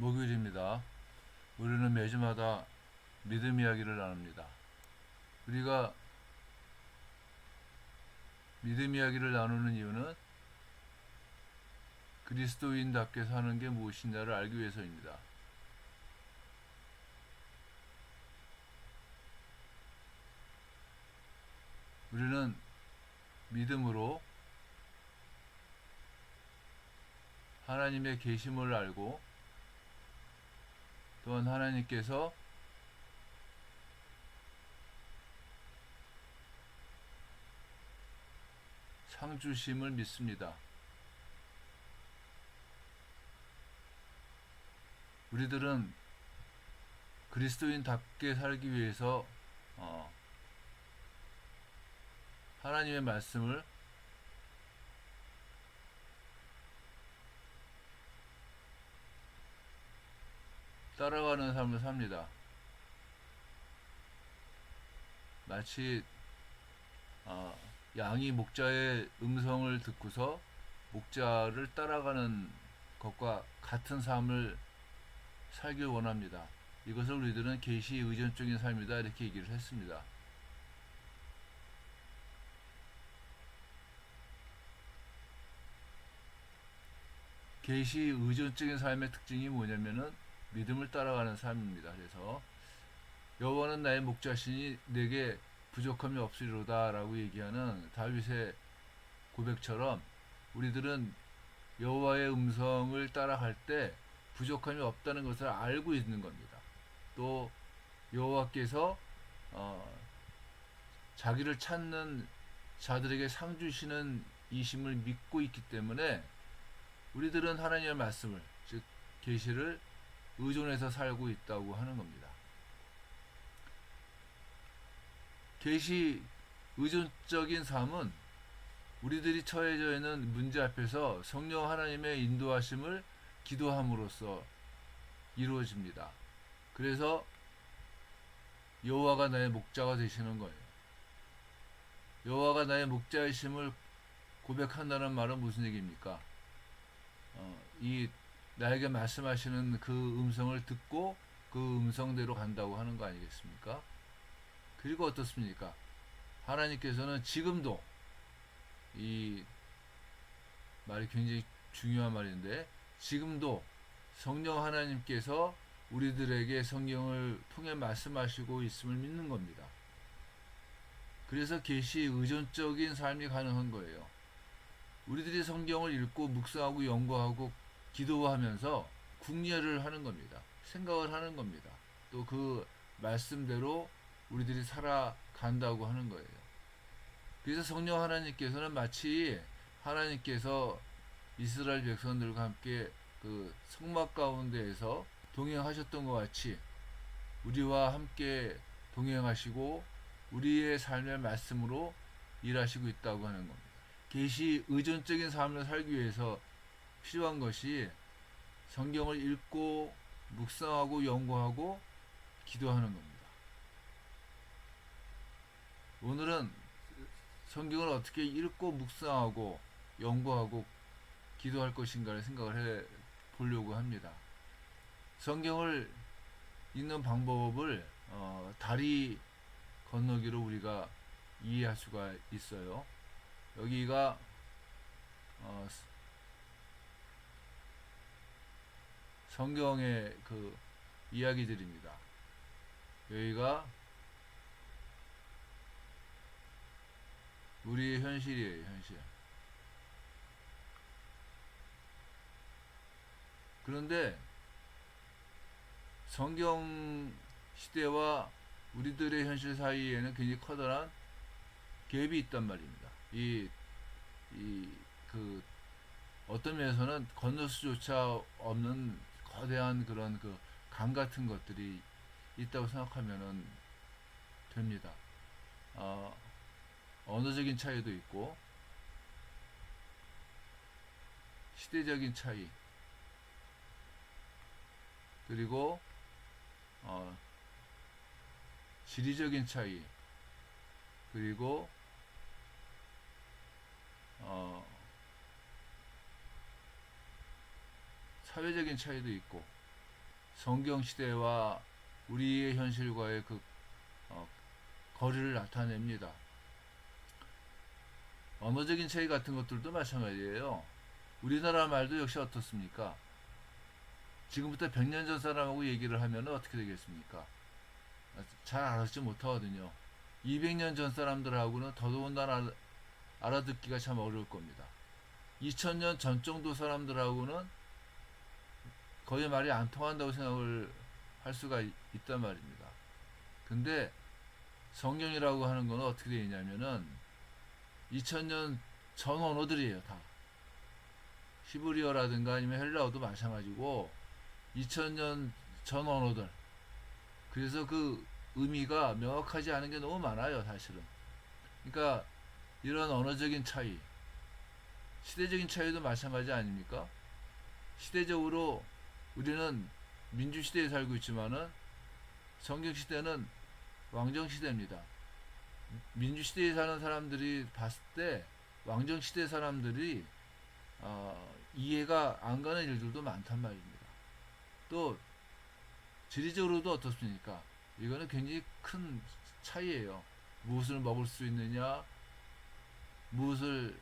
목요일입니다. 우리는 매주마다 믿음 이야기를 나눕니다. 우리가 믿음 이야기를 나누는 이유는 그리스도인답게 사는 게 무엇인가를 알기 위해서입니다. 우리는 믿음으로 하나님의 계심을 알고 또한 하나님께서 상 주심을 믿습니다. 우리들은 그리스도인답게 살기 위해서 하나님의 말씀을 따라가는 삶을 삽니다. 마치 양이 목자의 음성을 듣고서 목자를 따라가는 것과 같은 삶을 살길 원합니다. 이것을 우리들은 계시 의존적인 삶이다 이렇게 얘기를 했습니다. 계시 의존적인 삶의 특징이 뭐냐면은 믿음을 따라가는 삶입니다. 그래서 여호와는 나의 목자시니 내게 부족함이 없으리로다 라고 얘기하는 다윗의 고백처럼 우리들은 여호와의 음성을 따라갈 때 부족함이 없다는 것을 알고 있는 겁니다. 또 여호와께서 자기를 찾는 자들에게 상 주시는 이심을 믿고 있기 때문에 우리들은 하나님의 말씀을 즉 계시를 의존해서 살고 있다고 하는 겁니다. 계시 의존적인 삶은 우리들이 처해져 있는 문제 앞에서 성령 하나님의 인도하심을 기도함으로써 이루어집니다. 그래서 여호와가 나의 목자가 되시는 거예요. 여호와가 나의 목자이심을 고백한다는 말은 무슨 얘기입니까? 이 나에게 말씀하시는 그 음성을 듣고 그 음성대로 간다고 하는 거 아니겠습니까? 그리고 어떻습니까? 하나님께서는 지금도 이 말이 굉장히 중요한 말인데 지금도 성령 하나님께서 우리들에게 성경을 통해 말씀하시고 있음을 믿는 겁니다. 그래서 계시 의존적인 삶이 가능한 거예요. 우리들이 성경을 읽고 묵상하고 연구하고 기도하면서 궁리를 하는 겁니다. 생각을 하는 겁니다. 또 그 말씀대로 우리들이 살아간다고 하는 거예요. 그래서 성령 하나님께서는 마치 하나님께서 이스라엘 백성들과 함께 그 성막 가운데에서 동행하셨던 것 같이 우리와 함께 동행하시고 우리의 삶의 말씀으로 일하시고 있다고 하는 겁니다. 계시 의존적인 삶을 살기 위해서 필요한 것이 성경을 읽고 묵상하고 연구하고 기도하는 겁니다. 오늘은 성경을 어떻게 읽고 묵상하고 연구하고 기도할 것인가를 생각을 해 보려고 합니다. 성경을 읽는 방법을 다리 건너기로 우리가 이해할 수가 있어요. 여기가 성경의 그 이야기들입니다. 여기가 우리의 현실이에요, 현실. 그런데 성경 시대와 우리들의 현실 사이에는 굉장히 커다란 갭이 있단 말입니다. 그, 어떤 면에서는 건널 수조차 없는 거대한 그런 그 강 같은 것들이 있다고 생각하면 됩니다. 언어적인 차이도 있고, 시대적인 차이, 그리고, 지리적인 차이, 그리고, 사회적인 차이도 있고, 성경 시대와 우리의 현실과의 그 어, 거리를 나타냅니다. 언어적인 차이 같은 것들도 마찬가지예요. 우리나라 말도 역시 어떻습니까? 지금부터 100년 전 사람하고 얘기를 하면 어떻게 되겠습니까? 잘 알아듣지 못하거든요. 200년 전 사람들하고는 더더군다나 알아듣기가 참 어려울 겁니다. 2000년 전 정도 사람들하고는 거의 말이 안 통한다고 생각을 할 수가 있단 말입니다. 근데 성경이라고 하는 건 어떻게 되어 있냐면은 2000년 전 언어들이에요, 다. 히브리어라든가 아니면 헬라어도 마찬가지고 2000년 전 언어들. 그래서 그 의미가 명확하지 않은 게 너무 많아요, 사실은. 그러니까 이런 언어적인 차이, 시대적인 차이도 마찬가지 아닙니까? 시대적으로 우리는 민주시대에 살고 있지만은 성경시대는 왕정시대입니다. 민주시대에 사는 사람들이 봤을 때 왕정시대 사람들이 이해가 안 가는 일들도 많단 말입니다. 또 지리적으로도 어떻습니까? 이거는 굉장히 큰 차이예요. 무엇을 먹을 수 있느냐, 무엇을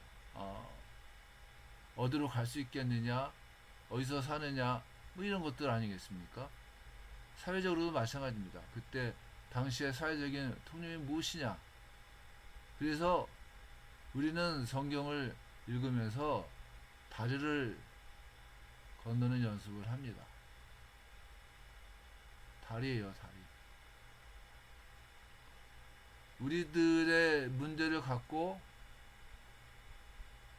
어디로 갈 수 있겠느냐, 어디서 사느냐, 뭐 이런 것들 아니겠습니까? 사회적으로도 마찬가지입니다. 그때 당시의 사회적인 통념이 무엇이냐. 그래서 우리는 성경을 읽으면서 다리를 건너는 연습을 합니다. 다리예요, 다리. 우리들의 문제를 갖고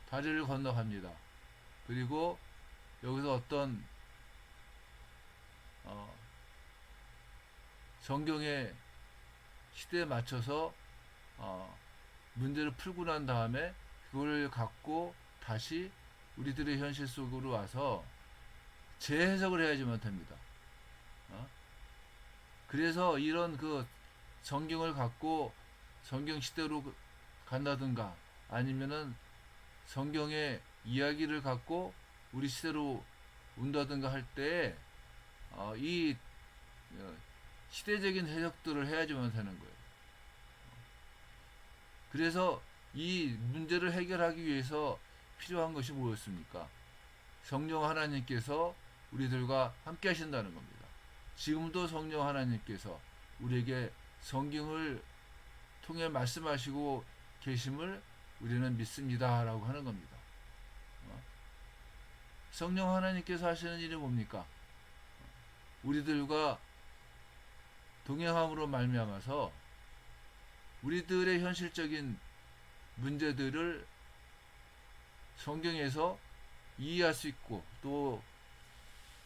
다리를 건너갑니다. 그리고 여기서 어떤 성경의 시대에 맞춰서 문제를 풀고 난 다음에 그걸 갖고 다시 우리들의 현실 속으로 와서 재해석을 해야지만 됩니다. 그래서 이런 그 성경을 갖고 성경 시대로 간다든가 아니면은 성경의 이야기를 갖고 우리 시대로 온다든가 할 때 이 시대적인 해석들을 해야지만 되는 거예요. 그래서 이 문제를 해결하기 위해서 필요한 것이 무엇입니까? 성령 하나님께서 우리들과 함께 하신다는 겁니다. 지금도 성령 하나님께서 우리에게 성경을 통해 말씀하시고 계심을 우리는 믿습니다 라고 하는 겁니다. 성령 하나님께서 하시는 일이 뭡니까? 우리들과 동행함으로 말미암아서 우리들의 현실적인 문제들을 성경에서 이해할 수 있고 또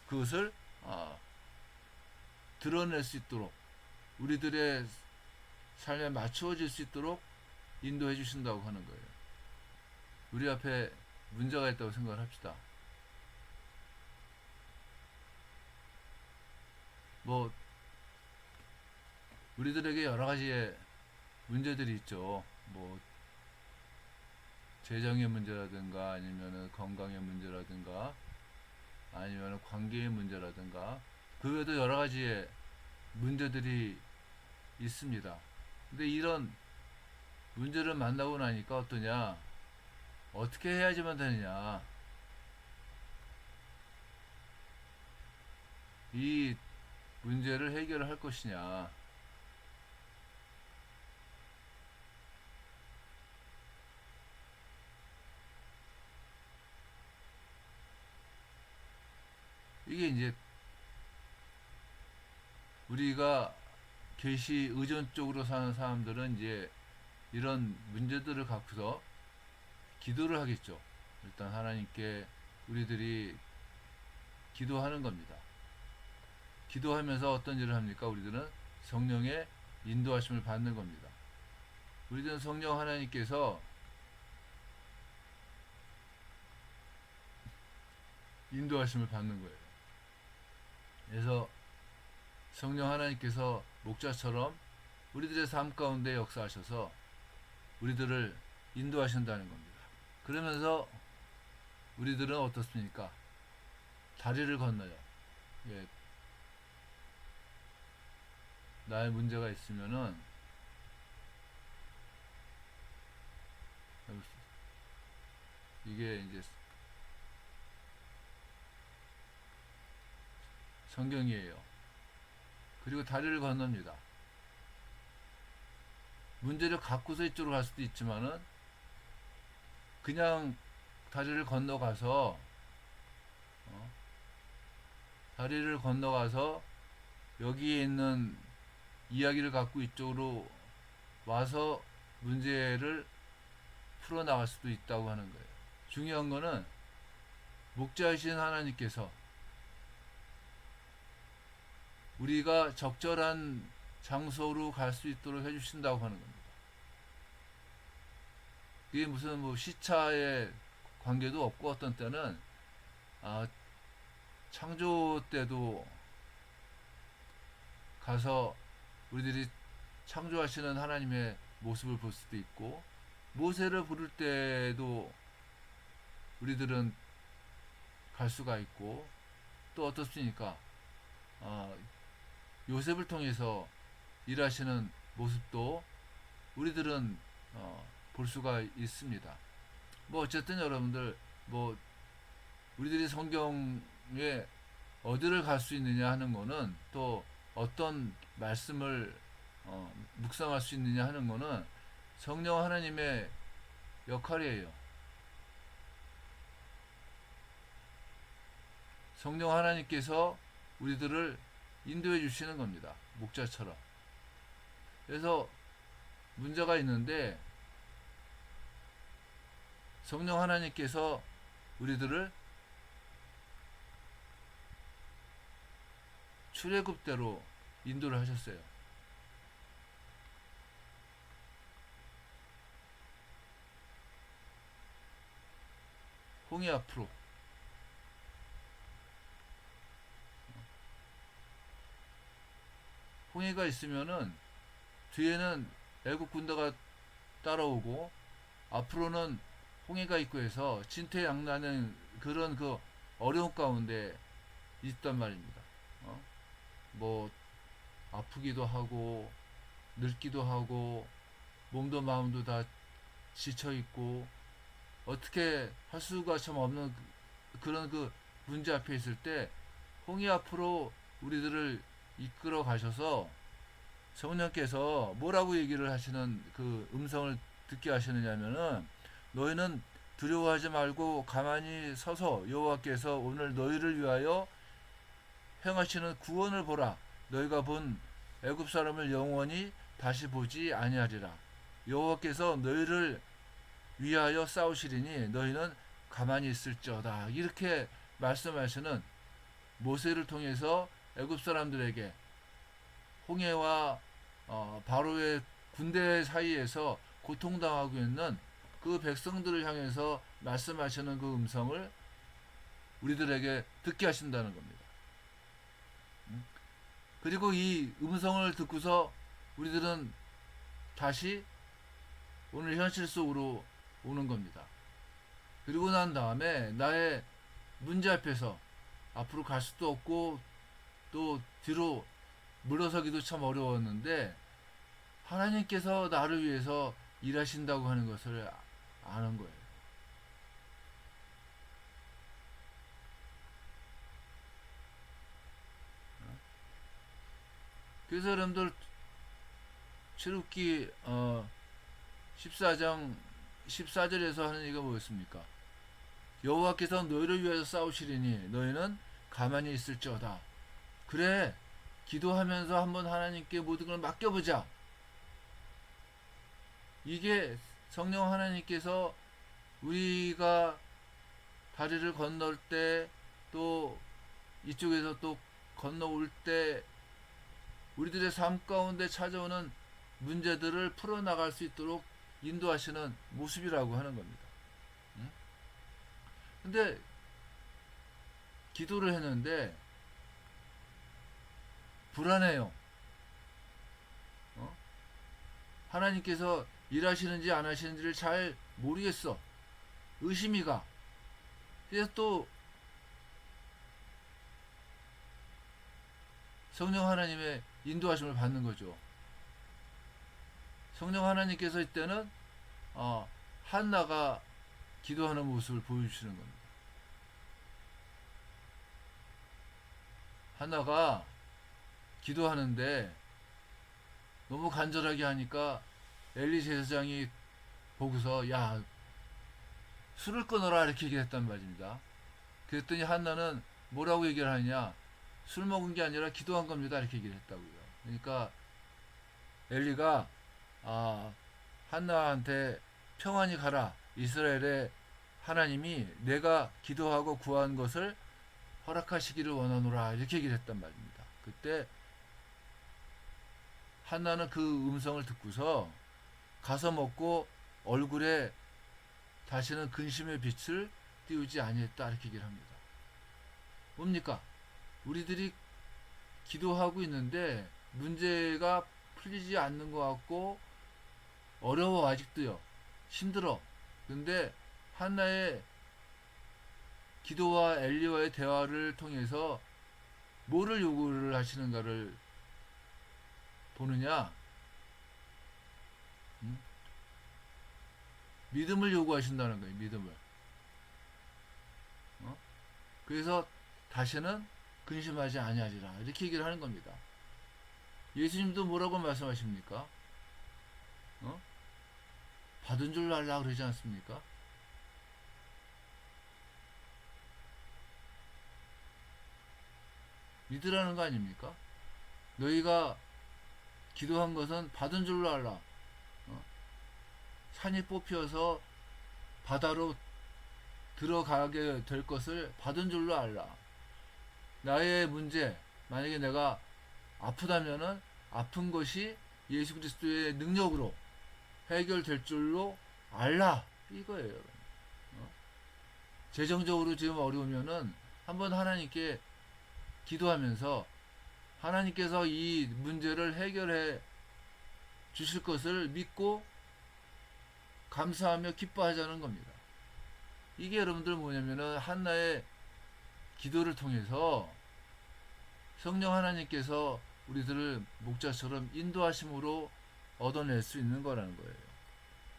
그것을 드러낼 수 있도록 우리들의 삶에 맞추어질 수 있도록 인도해 주신다고 하는 거예요. 우리 앞에 문제가 있다고 생각을 합시다. 뭐 우리들에게 여러 가지의 문제들이 있죠. 뭐 재정의 문제라든가 아니면은 건강의 문제라든가 아니면은 관계의 문제라든가 그 외에도 여러 가지의 문제들이 있습니다. 근데 이런 문제를 만나고 나니까 어떠냐? 어떻게 해야지만 되느냐? 이 문제를 해결할 것이냐? 이게 이제 우리가 계시 의존 쪽으로 사는 사람들은 이제 이런 문제들을 갖고서 기도를 하겠죠. 일단 하나님께 우리들이 기도하는 겁니다. 기도하면서 어떤 일을 합니까? 우리들은 성령의 인도하심을 받는 겁니다. 우리들은 성령 하나님께서 인도하심을 받는 거예요. 그래서 성령 하나님께서 목자처럼 우리들의 삶 가운데 역사하셔서 우리들을 인도하신다는 겁니다. 그러면서 우리들은 어떻습니까? 다리를 건너요. 예, 나의 문제가 있으면은 이게 이제 성경이에요. 그리고 다리를 건넙니다. 문제를 갖고서 이쪽으로 갈 수도 있지만은 그냥 다리를 건너가서 어? 다리를 건너가서 여기에 있는 이야기를 갖고 이쪽으로 와서 문제를 풀어나갈 수도 있다고 하는 거예요. 중요한 거는 목자이신 하나님께서 우리가 적절한 장소로 갈 수 있도록 해주신다고 하는 겁니다. 그게 무슨 뭐 시차의 관계도 없고 어떤 때는 창조 때도 가서 우리들이 창조하시는 하나님의 모습을 볼 수도 있고 모세를 부를 때도 우리들은 갈 수가 있고 또 어떻습니까? 요셉을 통해서 일하시는 모습도 우리들은 볼 수가 있습니다. 뭐 어쨌든 여러분들 뭐 우리들이 성경에 어디를 갈 수 있느냐 하는 거는 또 어떤 말씀을 묵상할 수 있느냐 하는 거는 성령 하나님의 역할이에요. 성령 하나님께서 우리들을 인도해 주시는 겁니다. 목자처럼. 그래서 문제가 있는데 성령 하나님께서 우리들을 출애굽대로 인도를 하셨어요. 홍해 앞으로. 홍해가 있으면은 뒤에는 애국 군대가 따라오고 앞으로는 홍해가 있고 해서 진퇴양난은 그런 그 어려운 가운데 있단 말입니다. 뭐 아프기도 하고 늙기도 하고 몸도 마음도 다 지쳐 있고 어떻게 할 수가 참 없는 그런 그 문제 앞에 있을 때 홍해 앞으로 우리들을 이끌어 가셔서 성령께서 뭐라고 얘기를 하시는 그 음성을 듣게 하시느냐면은 너희는 두려워하지 말고 가만히 서서 여호와께서 오늘 너희를 위하여 행하시는 구원을 보라. 너희가 본 애굽 사람을 영원히 다시 보지 아니하리라. 여호와께서 너희를 위하여 싸우시리니 너희는 가만히 있을지어다. 이렇게 말씀하시는 모세를 통해서 애굽 사람들에게 홍해와 바로의 군대 사이에서 고통당하고 있는 그 백성들을 향해서 말씀하시는 그 음성을 우리들에게 듣게 하신다는 겁니다. 그리고 이 음성을 듣고서 우리들은 다시 오늘 현실 속으로 오는 겁니다. 그리고 난 다음에 나의 문제 앞에서 앞으로 갈 수도 없고 또 뒤로 물러서기도 참 어려웠는데 하나님께서 나를 위해서 일하신다고 하는 것을 아는 거예요. 그래서 여러분들 출애굽기 14장 14절에서 하는 얘기가 뭐였습니까? 여호와께서 너희를 위해서 싸우시리니 너희는 가만히 있을지어다. 그래, 기도하면서 한번 하나님께 모든 걸 맡겨보자. 이게 성령 하나님께서 우리가 다리를 건널 때 또 이쪽에서 또 건너올 때 우리들의 삶 가운데 찾아오는 문제들을 풀어나갈 수 있도록 인도하시는 모습이라고 하는 겁니다. 근데 기도를 했는데 불안해요. 하나님께서 일하시는지 안 하시는지를 잘 모르겠어. 의심이 가. 그래서 또 성령 하나님의 인도하심을 받는 거죠. 성령 하나님께서 이때는 한나가 기도하는 모습을 보여주시는 겁니다. 한나가 기도하는데 너무 간절하게 하니까 엘리 제사장이 보고서 야 술을 끊어라 이렇게 얘기했단 말입니다. 그랬더니 한나는 뭐라고 얘기를 하느냐, 술 먹은 게 아니라 기도한 겁니다 이렇게 얘기를 했다고요. 그러니까 엘리가 한나한테 평안히 가라, 이스라엘의 하나님이 내가 기도하고 구한 것을 허락하시기를 원하노라 이렇게 얘기를 했단 말입니다. 그때 한나는 그 음성을 듣고서 가서 먹고 얼굴에 다시는 근심의 빛을 띄우지 아니했다 이렇게 얘기를 합니다. 뭡니까? 우리들이 기도하고 있는데 문제가 풀리지 않는 것 같고 어려워, 아직도요. 힘들어. 근데 한나의 기도와 엘리와의 대화를 통해서 뭐를 요구를 하시는가를 보느냐? 믿음을 요구하신다는 거예요. 믿음을. 그래서 다시는 근심하지 아니하리라 이렇게 얘기를 하는 겁니다. 예수님도 뭐라고 말씀하십니까? 받은 줄 알라 그러지 않습니까? 믿으라는 거 아닙니까? 너희가 기도한 것은 받은 줄로 알라. 산이 뽑혀서 바다로 들어가게 될 것을 받은 줄로 알라. 나의 문제, 만약에 내가 아프다면은 아픈 것이 예수 그리스도의 능력으로 해결될 줄로 알라 이거예요. 재정적으로 지금 어려우면은 한번 하나님께 기도하면서 하나님께서 이 문제를 해결해 주실 것을 믿고 감사하며 기뻐하자는 겁니다. 이게 여러분들 뭐냐면은 한나의 기도를 통해서 성령 하나님께서 우리들을 목자처럼 인도하심으로 얻어낼 수 있는 거라는 거예요.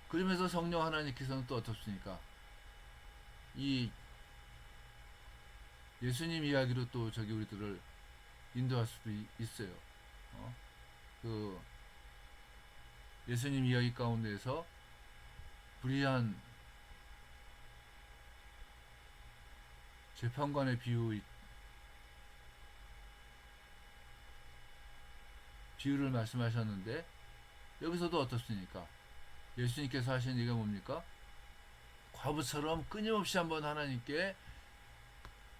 그러면서 성령 하나님께서는 또 어떻습니까? 이 예수님 이야기로 또 우리들을 인도할 수도 있어요. 그 예수님 이야기 가운데에서 불의한 재판관의 비유를 말씀하셨는데 여기서도 어떻습니까? 예수님께서 하신 얘기가 뭡니까? 과부처럼 끊임없이 한번 하나님께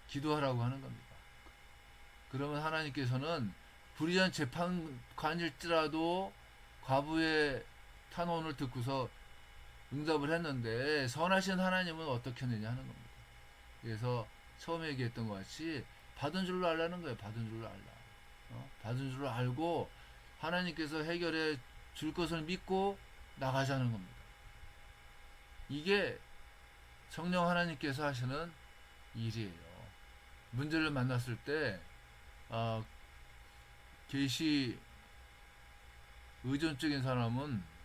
기도하라고 하는 겁니다. 그러면 하나님께서는 불의한 재판관일지라도 과부의 탄원을 듣고서 응답을 했는데 선하신 하나님은 어떻게 했느냐 하는 겁니다. 그래서 처음에 얘기했던 것 같이 받은 줄로 알라는 거예요. 받은 줄로 알라. 받은 줄로 알고 하나님께서 해결해 줄 것을 믿고 나가자는 겁니다. 이게 성령 하나님께서 하시는 일이에요. 문제를 만났을 때 계시 의존적인 사람은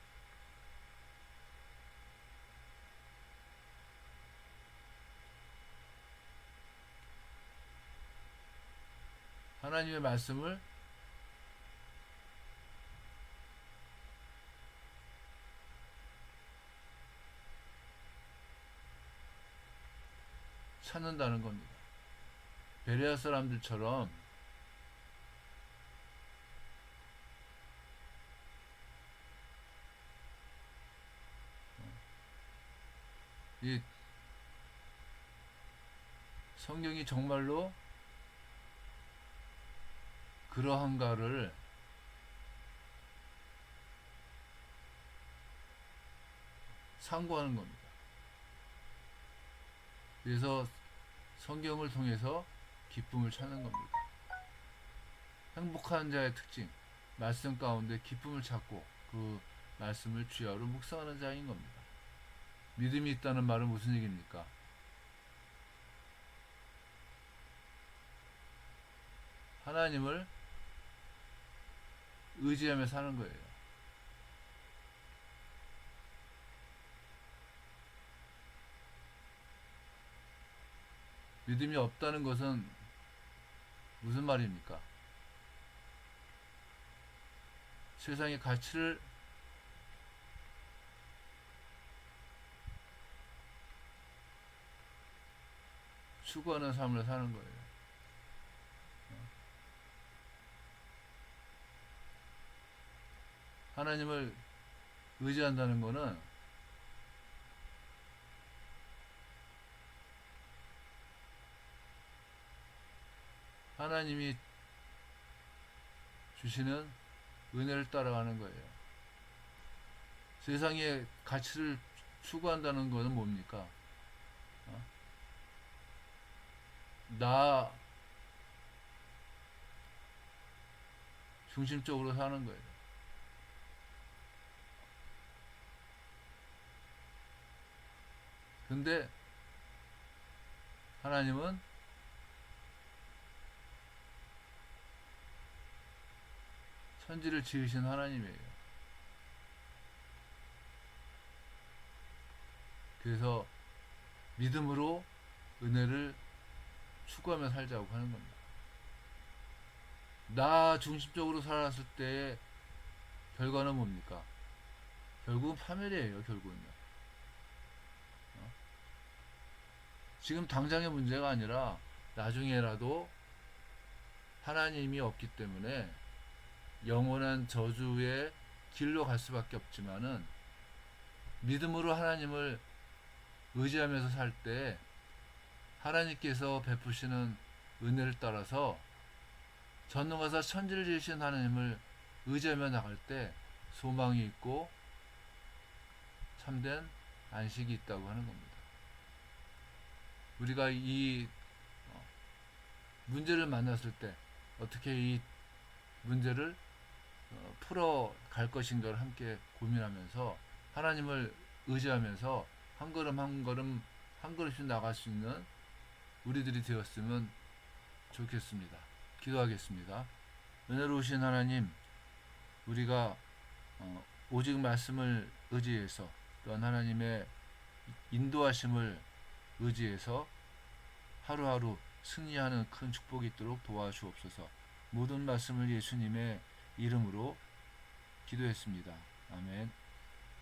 하나님의 말씀을 찾는다는 겁니다. 베레아 사람들처럼 이 성경이 정말로 그러한가를 상고하는 겁니다. 그래서 성경을 통해서 기쁨을 찾는 겁니다. 행복한 자의 특징, 말씀 가운데 기쁨을 찾고 그 말씀을 주야로 묵상하는 자인 겁니다. 믿음이 있다는 말은 무슨 얘기입니까? 하나님을 의지하며 사는 거예요. 믿음이 없다는 것은 무슨 말입니까? 세상의 가치를 추구하는 삶을 사는 거예요. 하나님을 의지한다는 것은 하나님이 주시는 은혜를 따라가는 거예요. 세상의 가치를 추구한다는 것은 뭡니까? 어? 나 중심적으로 사는 거예요. 근데 하나님은 천지를 지으신 하나님이에요. 그래서 믿음으로 은혜를 추구하며 살자고 하는 겁니다. 나 중심적으로 살았을 때의 결과는 뭡니까? 결국은 파멸이에요. 결국은요. 지금 당장의 문제가 아니라 나중에라도 하나님이 없기 때문에 영원한 저주의 길로 갈 수밖에 없지만은 믿음으로 하나님을 의지하면서 살 때 하나님께서 베푸시는 은혜를 따라서 전능하사 천지를 지으신 하나님을 의지하며 나갈 때 소망이 있고 참된 안식이 있다고 하는 겁니다. 우리가 이 문제를 만났을 때 어떻게 이 문제를 풀어 갈 것인가를 함께 고민하면서 하나님을 의지하면서 한 걸음 한 걸음 한 걸음씩 나갈 수 있는 우리들이 되었으면 좋겠습니다. 기도하겠습니다. 은혜로우신 하나님, 우리가 오직 말씀을 의지해서 또한 하나님의 인도하심을 의지해서 하루하루 승리하는 큰 축복이 있도록 도와주옵소서. 모든 말씀을 예수님의 이름으로 기도했습니다. 아멘.